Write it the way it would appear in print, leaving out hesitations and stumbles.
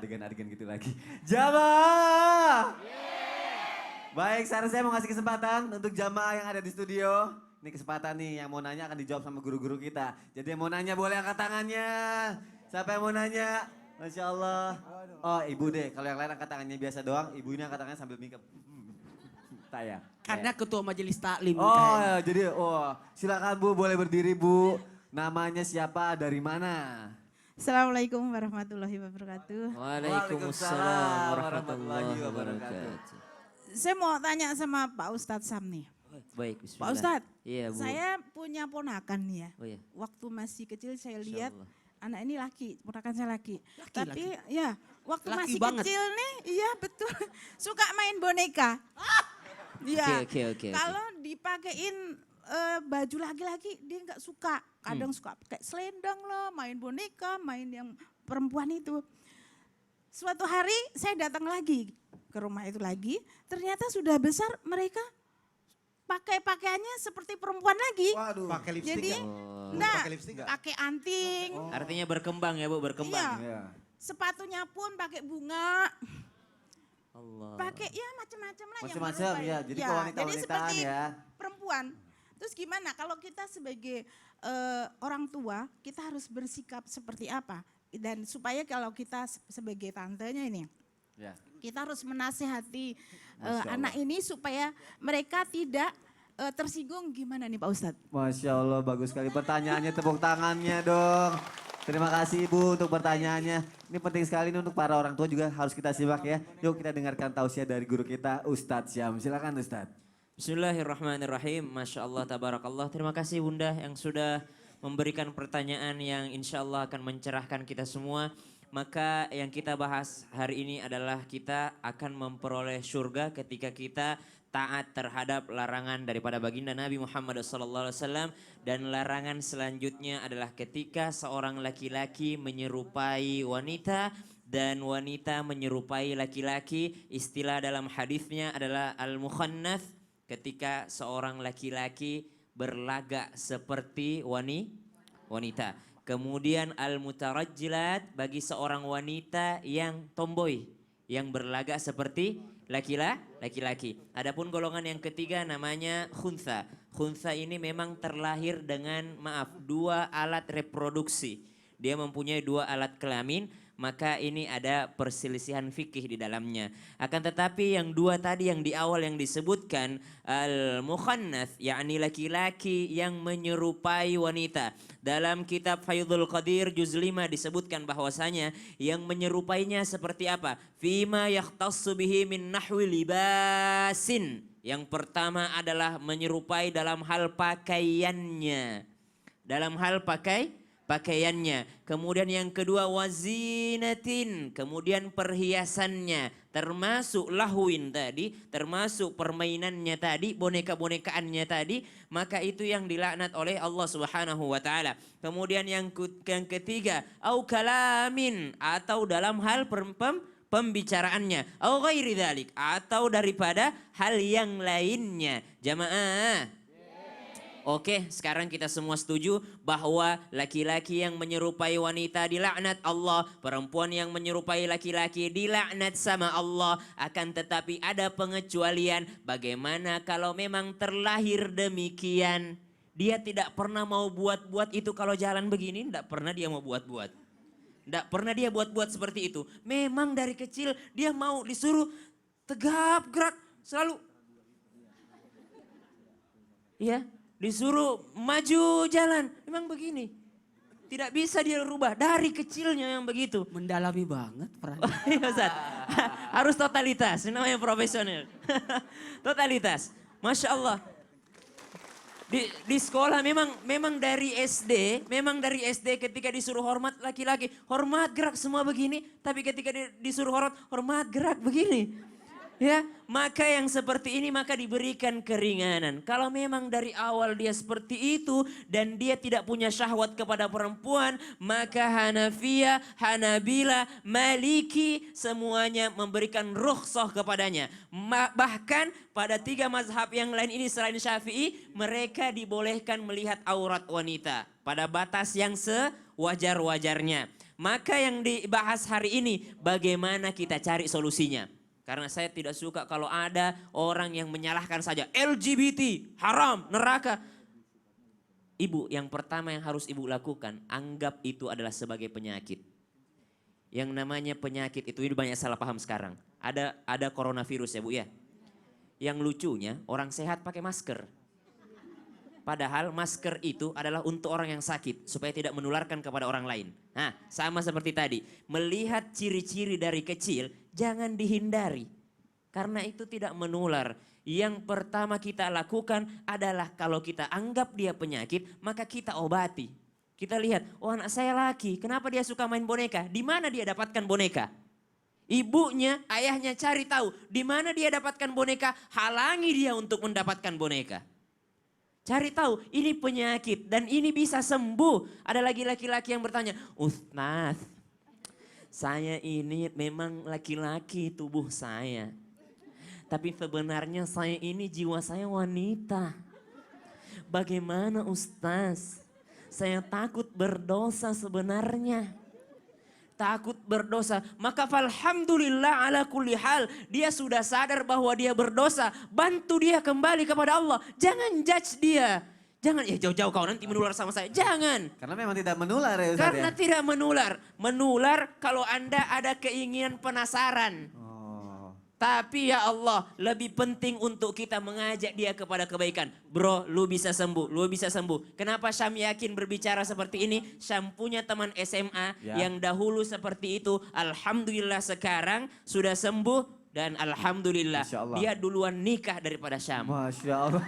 adegan-adegan gitu lagi. Jamaah! Baik, sekarang saya mau ngasih kesempatan untuk jamaah yang ada di studio. Ini kesempatan nih yang mau nanya akan dijawab sama guru-guru kita. Jadi yang mau nanya boleh angkat tangannya. Siapa yang mau nanya? Masya Allah. Oh ibu deh, kalau yang lain angkat tangannya biasa doang. Ibu ini angkat tangannya sambil mingkep. Saya. Karena ketua majelis taklim. Oh jadi silakan Bu boleh berdiri Bu. Namanya siapa, dari mana? Assalamualaikum warahmatullahi wabarakatuh. Waalaikumsalam warahmatullahi wabarakatuh. Saya mau tanya sama Pak Ustadz Sam nih. Baik, bismillah. Pak Ustadz, Iya, Bu. saya punya ponakan nih ya. Oh iya. Waktu masih kecil saya lihat Insyaallah. anak ini laki, ponakan saya laki. Laki, Tapi ya waktu Laki masih banget. kecil nih, iya betul. Suka main boneka. Iya. Oke. Kalau dipakein baju laki-laki dia nggak suka. Kadang suka pakai selendang lah, main boneka, main yang perempuan itu. Suatu hari saya datang lagi ke rumah itu lagi, ternyata sudah besar mereka pakai pakaiannya seperti perempuan lagi. Waduh. Pakai lipstik Jadi, ya? nah, Pakai lipstik nggak? pakai anting, Artinya berkembang ya Bu, berkembang. iya. Sepatunya pun pakai bunga, Allah. pakai ya macam-macam lah. yang Macam-macam menyerupai. ya, jadi Ya, kewanita-wanitaan jadi seperti ya. perempuan. Terus gimana kalau kita sebagai orang tua, kita harus bersikap seperti apa? Dan supaya kalau kita sebagai tantenya ini, Ya. kita harus menasehati Masya Allah. anak ini supaya mereka tidak tersinggung. Gimana nih Pak Ustadz? Masya Allah bagus sekali pertanyaannya, tepuk tangannya dong. Terima kasih Ibu untuk pertanyaannya. Ini penting sekali nih untuk para orang tua juga harus kita simak ya. Yuk kita dengarkan tausiah dari guru kita Ustadz Syam. Silakan Ustadz. Bismillahirrahmanirrahim. Masya Allah, tabarakallah. Terima kasih Bunda yang sudah memberikan pertanyaan yang insya Allah akan mencerahkan kita semua. Maka yang kita bahas hari ini adalah kita akan memperoleh surga ketika kita taat terhadap larangan daripada baginda Nabi Muhammad SAW. Dan larangan selanjutnya adalah ketika seorang laki-laki menyerupai wanita dan wanita menyerupai laki-laki. Istilah dalam hadisnya adalah al-mukhannats, ketika seorang laki-laki berlagak seperti wanita. Kemudian al-mutarajjilat bagi seorang wanita yang tomboy, yang berlagak seperti laki-laki. Adapun golongan yang ketiga namanya khuntha. Khuntha ini memang terlahir dengan dua alat reproduksi. Dia mempunyai dua alat kelamin, maka ini ada perselisihan fikih di dalamnya. Akan tetapi yang dua tadi yang di awal yang disebutkan al-mukhannats, yakni laki-laki yang menyerupai wanita. Dalam kitab Faidul Qadir juz 5 disebutkan bahwasanya yang menyerupainya seperti apa? Fima yakhtassu bihi min nahwi libasin. Yang pertama adalah menyerupai dalam hal pakaiannya. Dalam hal pakaiannya. Kemudian yang kedua wazinatin, kemudian perhiasannya, termasuk lahwin tadi, termasuk permainannya tadi, boneka-bonekaannya tadi, maka itu yang dilaknat oleh Allah Subhanahu wa taala. Kemudian yang ketiga, au kalamin, atau dalam hal pembicaraannya, au ghairi dzalik, atau daripada hal yang lainnya. Jamaah. Oke, sekarang kita semua setuju bahwa laki-laki yang menyerupai wanita dilaknat Allah, perempuan yang menyerupai laki-laki dilaknat sama Allah. Akan tetapi ada pengecualian. Bagaimana kalau memang terlahir demikian? Dia tidak pernah mau buat-buat itu kalau jalan begini, tidak pernah dia mau buat-buat. Tidak pernah dia buat-buat seperti itu. Memang dari kecil dia mau disuruh tegap gerak selalu. Iya. Disuruh maju jalan, memang begini. Tidak bisa dia rubah, dari kecilnya yang begitu. Mendalami banget peran. Iya Ustaz, harus totalitas, ini namanya profesional. Totalitas, Masya Allah. Di sekolah memang dari SD ketika disuruh hormat laki-laki, hormat gerak semua begini. Tapi ketika disuruh hormat gerak begini. Ya, maka yang seperti ini maka diberikan keringanan. Kalau memang dari awal dia seperti itu dan dia tidak punya syahwat kepada perempuan, maka Hanafiyah, Hanabila, Maliki semuanya memberikan rukhsah kepadanya. Bahkan pada 3 mazhab yang lain ini selain Syafi'i, mereka dibolehkan melihat aurat wanita pada batas yang sewajar-wajarnya. Maka yang dibahas hari ini bagaimana kita cari solusinya. Karena saya tidak suka kalau ada orang yang menyalahkan saja. LGBT, haram, neraka. Ibu, yang pertama yang harus ibu lakukan, anggap itu adalah sebagai penyakit. Yang namanya penyakit itu ini banyak salah paham sekarang. Ada coronavirus ya Bu ya. Yang lucunya orang sehat pakai masker. Padahal masker itu adalah untuk orang yang sakit supaya tidak menularkan kepada orang lain. Nah, sama seperti tadi, melihat ciri-ciri dari kecil jangan dihindari. Karena itu tidak menular. Yang pertama kita lakukan adalah kalau kita anggap dia penyakit, maka kita obati. Kita lihat, oh anak saya laki, kenapa dia suka main boneka? Di mana dia dapatkan boneka? Ibunya, ayahnya cari tahu di mana dia dapatkan boneka, halangi dia untuk mendapatkan boneka. Cari tahu, ini penyakit dan ini bisa sembuh. Ada lagi laki-laki yang bertanya, Ustaz, saya ini memang laki-laki tubuh saya. Tapi sebenarnya saya ini jiwa saya wanita. Bagaimana Ustaz? Saya takut berdosa sebenarnya. Takut berdosa. Maka falhamdulillah ala kulli hal. Dia sudah sadar bahwa dia berdosa. Bantu dia kembali kepada Allah. Jangan judge dia. Jangan, ya jauh-jauh kau nanti menular sama saya. Jangan. Karena memang tidak menular ya Ustaz Karena ya? tidak menular. Menular kalau Anda ada keinginan penasaran. Tapi ya Allah, lebih penting untuk kita mengajak dia kepada kebaikan. Bro, lu bisa sembuh, lu bisa sembuh. Kenapa Syam yakin berbicara seperti ini? Syam punya teman SMA yang dahulu seperti itu. Alhamdulillah sekarang sudah sembuh dan alhamdulillah dia duluan nikah daripada Syam. Masya Allah.